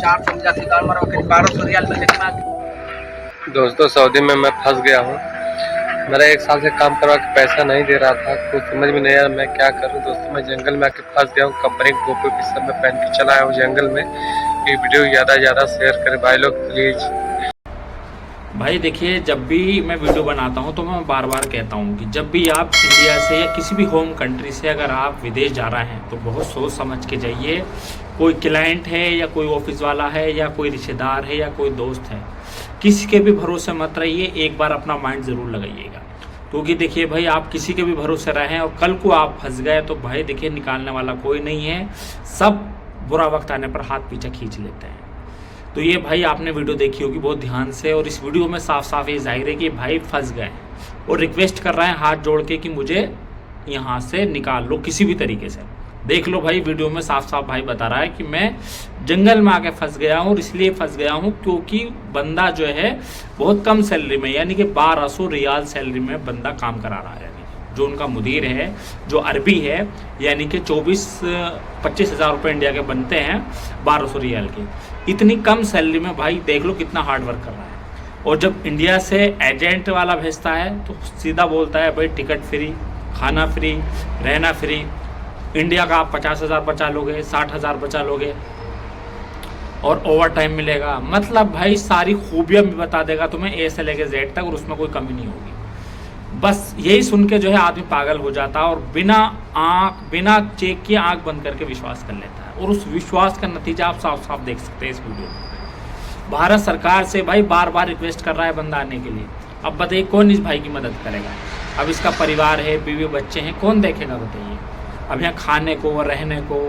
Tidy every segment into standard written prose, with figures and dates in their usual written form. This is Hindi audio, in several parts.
400 जाती गाड़ मारो करीब 1200 रियाल मिलने के बाद। दोस्तों सऊदी में मैं फंस गया हूँ। मेरा 1 साल से काम करवा के पैसा नहीं दे रहा था, कुछ समझ में नहीं आ रहा मैं क्या करूँ। दोस्तों मैं जंगल में आके फंस गया हूँ। कंपनी की टोपी की सब में पहन के चला आया हूँ जंगल में। ये वीडियो ज़्यादा से ज़्यादा शेयर करें भाई लोग प्लीज़। भाई देखिए, जब भी मैं वीडियो बनाता हूं तो मैं बार बार कहता हूं कि जब भी आप इंडिया से या किसी भी होम कंट्री से अगर आप विदेश जा रहे हैं तो बहुत सोच समझ के जाइए। कोई क्लाइंट है या कोई ऑफिस वाला है या कोई रिश्तेदार है या कोई दोस्त है, किसी के भी भरोसे मत रहिए। एक बार अपना माइंड ज़रूर लगाइएगा, क्योंकि देखिए भाई, आप किसी के भी भरोसे रहें और कल को आप फंस गए तो भाई देखिए, निकालने वाला कोई नहीं है। सब बुरा वक्त आने पर हाथ पीछे खींच लेते हैं। तो ये भाई आपने वीडियो देखी होगी बहुत ध्यान से, और इस वीडियो में साफ साफ ये जाहिर है कि भाई फंस गए और रिक्वेस्ट कर रहे हैं हाथ जोड़ के कि मुझे यहाँ से निकाल लो किसी भी तरीके से। देख लो भाई, वीडियो में साफ साफ भाई बता रहा है कि मैं जंगल में आके फंस गया हूँ, और इसलिए फंस गया हूँ क्योंकि बंदा जो है बहुत कम सैलरी में, यानी कि 1200 रियाल सैलरी में बंदा काम करा रहा है। जो उनका मुदीर है, जो अरबी है, यानी कि 24-25 हज़ार रुपये इंडिया के बनते हैं 1200 रियाल के। इतनी कम सैलरी में भाई देख लो कितना हार्ड वर्क कर रहा है। और जब इंडिया से एजेंट वाला भेजता है तो सीधा बोलता है भाई टिकट फ्री, खाना फ्री, रहना फ्री। इंडिया का आप 50,000 बचा लोगे, 60,000 बचा लोगे, और ओवर टाइम मिलेगा। मतलब भाई सारी खूबियाँ भी बता देगा तुम्हें ए से लेके जेड तक, और उसमें कोई कमी नहीं होगी। बस यही सुन के जो है आदमी पागल हो जाता है और बिना चेक किए आंख बंद करके विश्वास कर लेता है। और उस विश्वास का नतीजा आप साफ साफ देख सकते हैं इस वीडियो में। भारत सरकार से भाई बार बार रिक्वेस्ट कर रहा है बंदा आने के लिए। अब बताइए कौन इस भाई की मदद करेगा? अब इसका परिवार है, बीवी बच्चे हैं, कौन देखेगा बताइए? अब यहाँ खाने को, रहने को,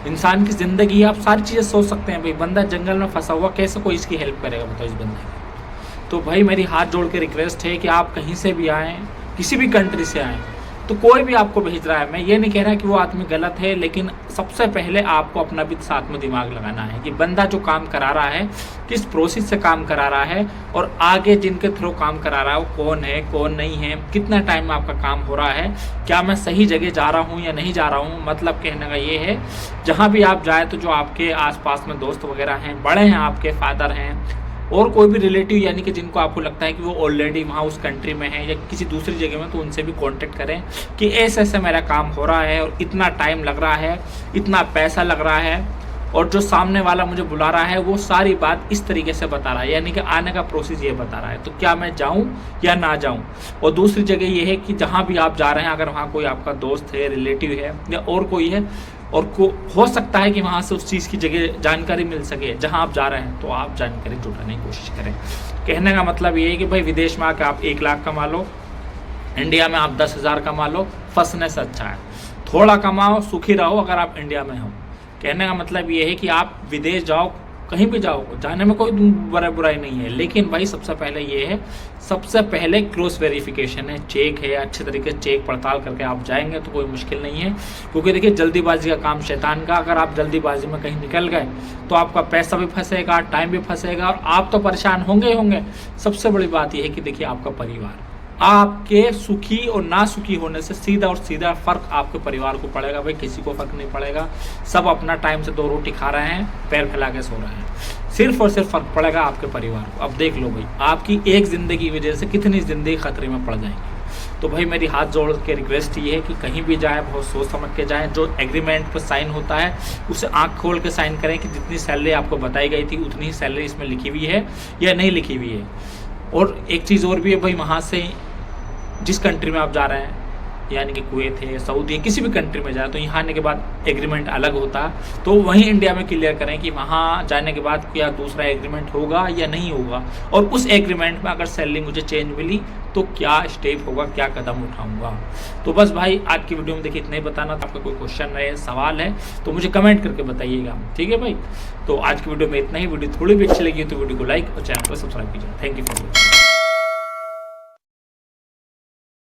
इंसान की ज़िंदगी, आप सारी चीज़ें सोच सकते हैं। भाई बंदा जंगल में फंसा हुआ, कैसे कोई इसकी हेल्प करेगा बताओ इस बंदे की? तो भाई मेरी हाथ जोड़ के रिक्वेस्ट है कि आप कहीं से भी आएँ, किसी भी कंट्री से आएँ, तो कोई भी आपको भेज रहा है, मैं ये नहीं कह रहा कि वो आदमी गलत है, लेकिन सबसे पहले आपको अपना भी साथ में दिमाग लगाना है कि बंदा जो काम करा रहा है किस प्रोसेस से काम करा रहा है, और आगे जिनके थ्रू काम करा रहा है वो कौन है, कौन नहीं है, कितना टाइम में आपका काम हो रहा है, क्या मैं सही जगह जा रहा हूँ या नहीं जा रहा हूँ। मतलब कहने का ये है, जहाँ भी आप जाए तो जो आपके आसपास में दोस्त वगैरह हैं, बड़े हैं, आपके फादर हैं, और कोई भी रिलेटिव, यानी कि जिनको आपको लगता है कि वो ऑलरेडी वहाँ उस कंट्री में है या किसी दूसरी जगह में, तो उनसे भी कांटेक्ट करें कि ऐसे ऐसे मेरा काम हो रहा है और इतना टाइम लग रहा है, इतना पैसा लग रहा है, और जो सामने वाला मुझे बुला रहा है वो सारी बात इस तरीके से बता रहा है, यानी कि आने का प्रोसेस ये बता रहा है। तो क्या मैं जाऊँ या ना जाऊँ? और दूसरी जगह ये है कि जहाँ भी आप जा रहे हैं, अगर वहाँ कोई आपका दोस्त है, रिलेटिव है या और कोई है, और हो सकता है कि वहाँ से उस चीज़ की जगह जानकारी मिल सके जहाँ आप जा रहे हैं, तो आप जानकारी जुटाने की कोशिश करें। कहने का मतलब ये है कि भाई विदेश में आकर आप 1 लाख कमा लो, इंडिया में आप 10,000 कमा लो, फंसने से अच्छा है थोड़ा कमाओ, सुखी रहो अगर आप इंडिया में हो। कहने का मतलब ये है कि आप विदेश जाओ, कहीं भी जाओ, जाने में कोई बुराई नहीं है, लेकिन भाई सबसे पहले ये है, सबसे पहले क्रॉस वेरिफिकेशन है, चेक है, अच्छे तरीके से चेक पड़ताल करके आप जाएंगे तो कोई मुश्किल नहीं है। क्योंकि देखिए जल्दीबाजी का काम शैतान का, अगर आप जल्दीबाजी में कहीं निकल गए तो आपका पैसा भी फंसेगा, टाइम भी फंसेगा, और आप तो परेशान होंगे ही होंगे। सबसे बड़ी बात यह है कि देखिए आपका परिवार, आपके सुखी और ना सुखी होने से सीधा और सीधा फर्क आपके परिवार को पड़ेगा। भाई किसी को फर्क नहीं पड़ेगा, सब अपना टाइम से 2 रोटी खा रहे हैं, पैर फैला के सो रहे हैं, सिर्फ और सिर्फ फर्क पड़ेगा आपके परिवार को। अब देख लो भाई, आपकी एक ज़िंदगी की वजह से कितनी ज़िंदगी खतरे में पड़ जाएंगी। तो भाई मेरी हाथ जोड़ के रिक्वेस्ट ये है कि कहीं भी जाए बहुत सोच समझ के जाएं। जो एग्रीमेंट पर साइन होता है उसे आंख खोल के साइन करें कि जितनी सैलरी आपको बताई गई थी उतनी ही सैलरी इसमें लिखी हुई है या नहीं लिखी हुई है। और एक चीज़ और भी है भाई, वहाँ से जिस कंट्री में आप जा रहे हैं, यानी कि कुवैत है, सऊदी है, किसी भी कंट्री में जाए तो यहाँ आने के बाद एग्रीमेंट अलग होता है, तो वहीं इंडिया में क्लियर करें कि वहाँ जाने के बाद क्या दूसरा एग्रीमेंट होगा या नहीं होगा, और उस एग्रीमेंट में अगर सैलरी मुझे चेंज मिली तो क्या स्टेप होगा, क्या कदम उठाऊंगा। तो बस भाई आज की वीडियो में देखिए इतना ही बताना था। आपका कोई क्वेश्चन है, सवाल है तो मुझे कमेंट करके बताइएगा, ठीक है भाई। तो आज की वीडियो में इतना ही। वीडियो थोड़ी भी अच्छी लगी तो वीडियो को लाइक और चैनल को सब्सक्राइब कीजिए। Thank you for watching.